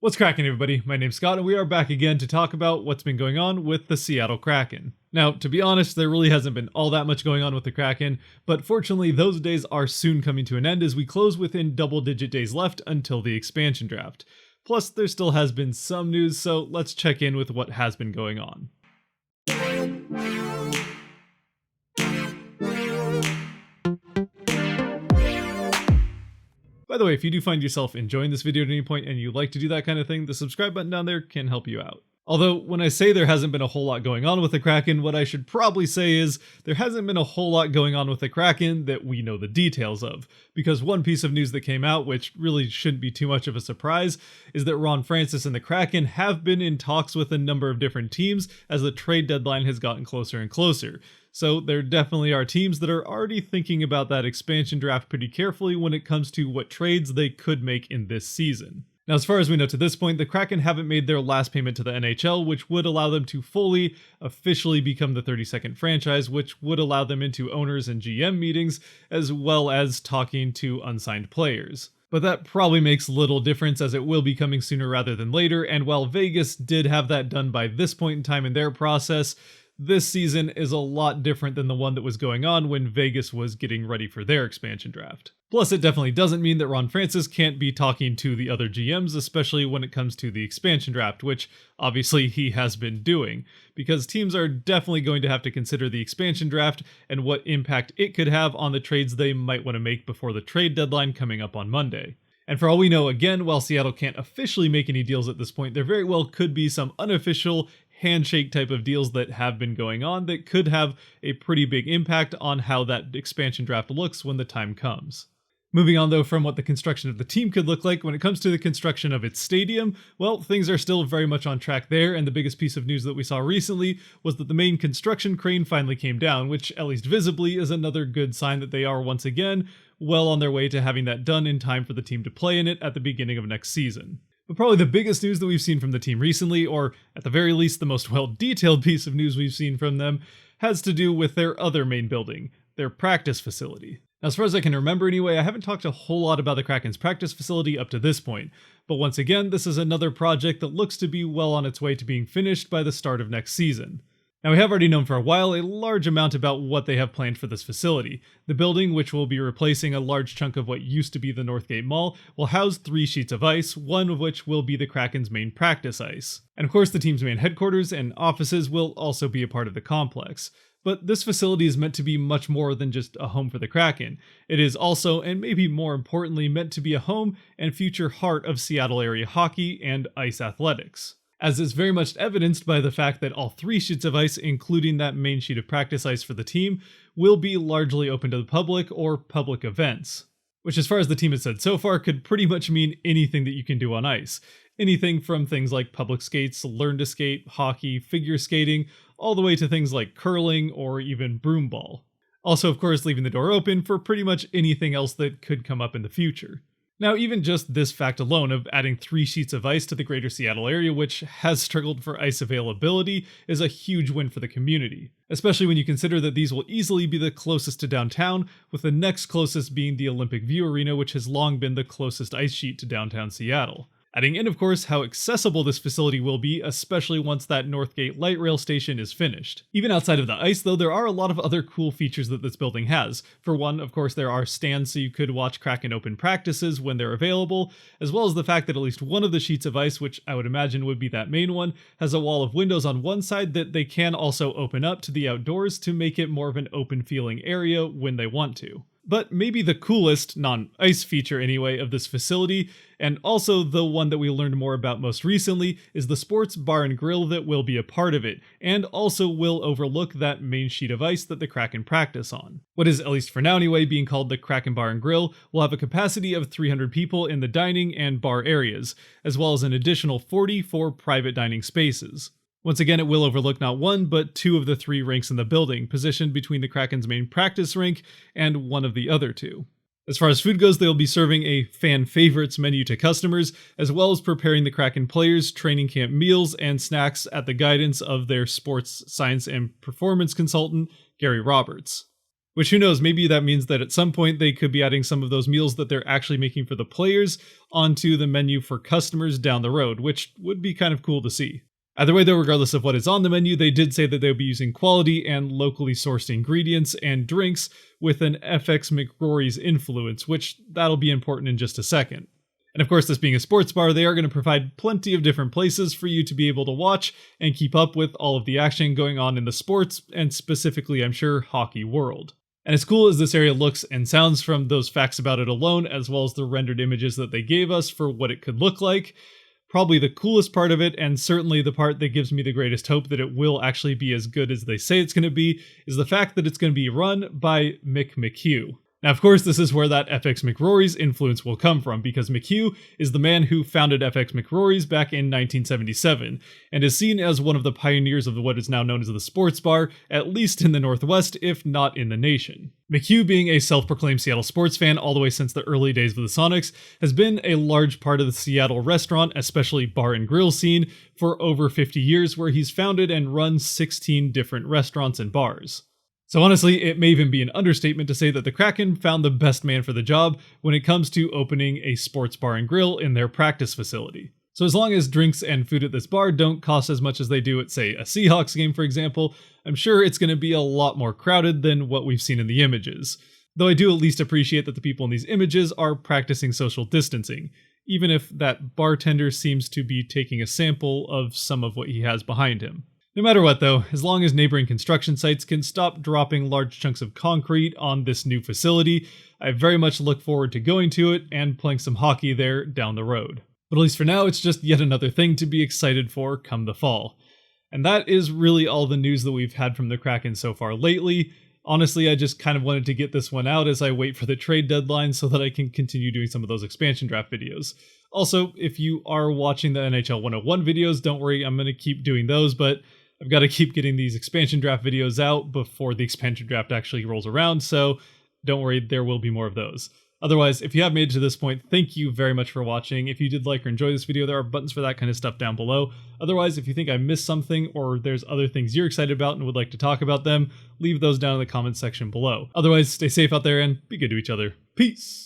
What's cracking, everybody? My name's Scott, and we are back again to talk about what's been going on with the Seattle Kraken. Now, to be honest, there really hasn't been all that much going on with the Kraken, but fortunately those days are soon coming to an end as we close within double-digit days left until the expansion draft. Plus, there still has been some news, so let's check in with what has been going on. By the way, if you do find yourself enjoying this video at any point and you like to do that kind of thing, the subscribe button down there can help you out. Although, when I say there hasn't been a whole lot going on with the Kraken, what I should probably say is there hasn't been a whole lot going on with the Kraken that we know the details of. Because one piece of news that came out, which really shouldn't be too much of a surprise, is that Ron Francis and the Kraken have been in talks with a number of different teams as the trade deadline has gotten closer and closer. So there definitely are teams that are already thinking about that expansion draft pretty carefully when it comes to what trades they could make in this season. Now, as far as we know to this point, the Kraken haven't made their last payment to the NHL, which would allow them to fully, officially become the 32nd franchise, which would allow them into owners and GM meetings, as well as talking to unsigned players. But that probably makes little difference as it will be coming sooner rather than later, and while Vegas did have that done by this point in time in their process, this season is a lot different than the one that was going on when Vegas was getting ready for their expansion draft. Plus, it definitely doesn't mean that Ron Francis can't be talking to the other GMs, especially when it comes to the expansion draft, which obviously he has been doing, because teams are definitely going to have to consider the expansion draft and what impact it could have on the trades they might want to make before the trade deadline coming up on Monday. And for all we know, again, while Seattle can't officially make any deals at this point, there very well could be some unofficial handshake type of deals that have been going on that could have a pretty big impact on how that expansion draft looks when the time comes. Moving on though from what the construction of the team could look like, when it comes to the construction of its stadium, well, things are still very much on track there, and the biggest piece of news that we saw recently was that the main construction crane finally came down, which at least visibly is another good sign that they are once again well on their way to having that done in time for the team to play in it at the beginning of next season. But probably the biggest news that we've seen from the team recently, or at the very least the most well-detailed piece of news we've seen from them, has to do with their other main building, their practice facility. Now, as far as I can remember anyway, I haven't talked a whole lot about the Kraken's practice facility up to this point, but once again, this is another project that looks to be well on its way to being finished by the start of next season. Now, we have already known for a while a large amount about what they have planned for this facility. The building, which will be replacing a large chunk of what used to be the Northgate Mall, will house 3 sheets of ice, one of which will be the Kraken's main practice ice. And of course, the team's main headquarters and offices will also be a part of the complex. But this facility is meant to be much more than just a home for the Kraken. It is also, and maybe more importantly, meant to be a home and future heart of Seattle area hockey and ice athletics, as is very much evidenced by the fact that all 3 sheets of ice, including that main sheet of practice ice for the team, will be largely open to the public or public events. Which, as far as the team has said so far, could pretty much mean anything that you can do on ice. Anything from things like public skates, learn to skate, hockey, figure skating, all the way to things like curling or even broomball. Also, of course, leaving the door open for pretty much anything else that could come up in the future. Now, even just this fact alone of adding 3 sheets of ice to the greater Seattle area, which has struggled for ice availability, is a huge win for the community. Especially when you consider that these will easily be the closest to downtown, with the next closest being the Olympic View Arena, which has long been the closest ice sheet to downtown Seattle. Adding in, of course, how accessible this facility will be, especially once that Northgate light rail station is finished. Even outside of the ice, though, there are a lot of other cool features that this building has. For one, of course, there are stands so you could watch Kraken open practices when they're available, as well as the fact that at least one of the sheets of ice, which I would imagine would be that main one, has a wall of windows on one side that they can also open up to the outdoors to make it more of an open feeling area when they want to. But maybe the coolest, non-ice feature anyway, of this facility, and also the one that we learned more about most recently, is the sports bar and grill that will be a part of it, and also will overlook that main sheet of ice that the Kraken practice on. What is, at least for now anyway, being called the Kraken Bar and Grill will have a capacity of 300 people in the dining and bar areas, as well as an additional 40 for private dining spaces. Once again, it will overlook not 1, but 2 of the 3 rinks in the building, positioned between the Kraken's main practice rink and one of the other 2. As far as food goes, they'll be serving a fan favorites menu to customers, as well as preparing the Kraken players' training camp meals and snacks at the guidance of their sports science and performance consultant, Gary Roberts. Which, who knows, maybe that means that at some point they could be adding some of those meals that they're actually making for the players onto the menu for customers down the road, which would be kind of cool to see. Either way though, regardless of what is on the menu, they did say that they'll be using quality and locally sourced ingredients and drinks with an FX McRory's influence, which that'll be important in just a second. And of course, this being a sports bar, they are going to provide plenty of different places for you to be able to watch and keep up with all of the action going on in the sports, and specifically, I'm sure, hockey world. And as cool as this area looks and sounds from those facts about it alone, as well as the rendered images that they gave us for what it could look like, probably the coolest part of it, and certainly the part that gives me the greatest hope that it will actually be as good as they say it's going to be, is the fact that it's going to be run by Mick McHugh. Now, of course, this is where that FX McRory's influence will come from, because McHugh is the man who founded FX McRory's back in 1977, and is seen as one of the pioneers of what is now known as the sports bar, at least in the Northwest, if not in the nation. McHugh, being a self-proclaimed Seattle sports fan all the way since the early days of the Sonics, has been a large part of the Seattle restaurant, especially bar and grill scene, for over 50 years, where he's founded and run 16 different restaurants and bars. So honestly, it may even be an understatement to say that the Kraken found the best man for the job when it comes to opening a sports bar and grill in their practice facility. So as long as drinks and food at this bar don't cost as much as they do at, say, a Seahawks game, for example, I'm sure it's going to be a lot more crowded than what we've seen in the images. Though I do at least appreciate that the people in these images are practicing social distancing, even if that bartender seems to be taking a sample of some of what he has behind him. No matter what though, as long as neighboring construction sites can stop dropping large chunks of concrete on this new facility, I very much look forward to going to it and playing some hockey there down the road. But at least for now, it's just yet another thing to be excited for come the fall. And that is really all the news that we've had from the Kraken so far lately. Honestly, I just kind of wanted to get this one out as I wait for the trade deadline so that I can continue doing some of those expansion draft videos. Also, if you are watching the NHL 101 videos, don't worry, I'm going to keep doing those, but I've got to keep getting these expansion draft videos out before the expansion draft actually rolls around, so don't worry, there will be more of those. Otherwise, if you have made it to this point, thank you very much for watching. If you did like or enjoy this video, there are buttons for that kind of stuff down below. Otherwise, if you think I missed something or there's other things you're excited about and would like to talk about them, leave those down in the comments section below. Otherwise, stay safe out there and be good to each other. Peace!